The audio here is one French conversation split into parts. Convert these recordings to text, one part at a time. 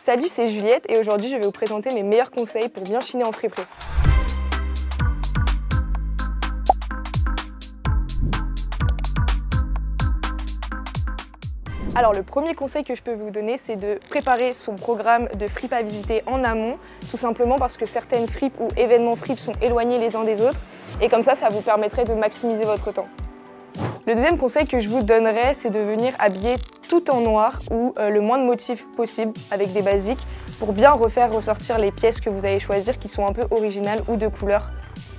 Salut, c'est Juliette et aujourd'hui je vais vous présenter mes meilleurs conseils pour bien chiner en friperie. Alors le premier conseil que je peux vous donner, c'est de préparer son programme de fripe à visiter en amont, tout simplement parce que certaines fripes ou événements fripes sont éloignés les uns des autres et comme ça vous permettrait de maximiser votre temps. Le deuxième conseil que je vous donnerais, c'est de venir habiller tout en noir ou le moins de motifs possible avec des basiques pour bien refaire ressortir les pièces que vous allez choisir qui sont un peu originales ou de couleur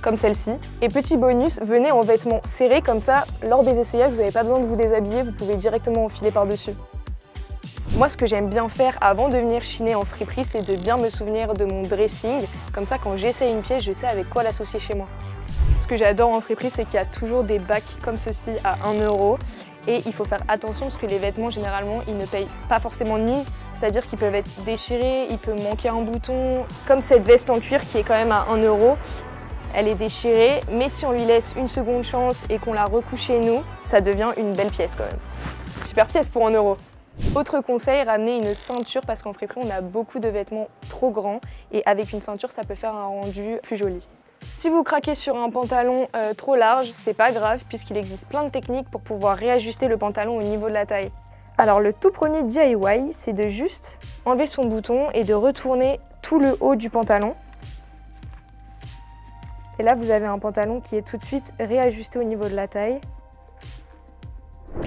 comme celle-ci. Et petit bonus, venez en vêtements serrés comme ça, lors des essayages, vous n'avez pas besoin de vous déshabiller, vous pouvez directement enfiler par-dessus. Moi, ce que j'aime bien faire avant de venir chiner en friperie, c'est de bien me souvenir de mon dressing. Comme ça, quand j'essaye une pièce, je sais avec quoi l'associer chez moi. Ce que j'adore en friperie, c'est qu'il y a toujours des bacs comme ceci à 1 €. Et il faut faire attention parce que les vêtements, généralement, ils ne payent pas forcément de mine. C'est-à-dire qu'ils peuvent être déchirés, il peut manquer un bouton. Comme cette veste en cuir qui est quand même à 1 €. Elle est déchirée, mais si on lui laisse une seconde chance et qu'on la recouche chez nous, ça devient une belle pièce quand même. Super pièce pour 1 €. Autre conseil, ramener une ceinture parce qu'en friperie, on a beaucoup de vêtements trop grands et avec une ceinture, ça peut faire un rendu plus joli. Si vous craquez sur un pantalon trop large, c'est pas grave puisqu'il existe plein de techniques pour pouvoir réajuster le pantalon au niveau de la taille. Alors le tout premier DIY, c'est de juste enlever son bouton et de retourner tout le haut du pantalon. Et là, vous avez un pantalon qui est tout de suite réajusté au niveau de la taille.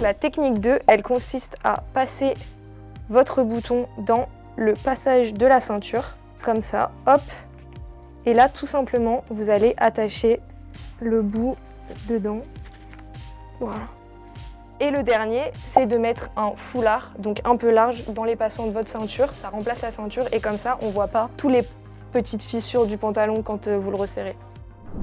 La technique 2, elle consiste à passer votre bouton dans le passage de la ceinture, comme ça, hop. Et là, tout simplement, vous allez attacher le bout dedans. Voilà. Et le dernier, c'est de mettre un foulard, donc un peu large, dans les passants de votre ceinture. Ça remplace la ceinture et comme ça, on ne voit pas toutes les petites fissures du pantalon quand vous le resserrez.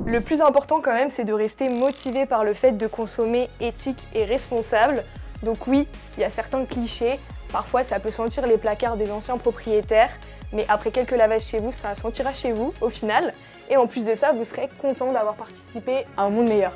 Le plus important quand même, c'est de rester motivé par le fait de consommer éthique et responsable. Donc oui, il y a certains clichés. Parfois, ça peut sentir les placards des anciens propriétaires. Mais après quelques lavages chez vous, ça sentira chez vous au final. Et en plus de ça, vous serez content d'avoir participé à un monde meilleur.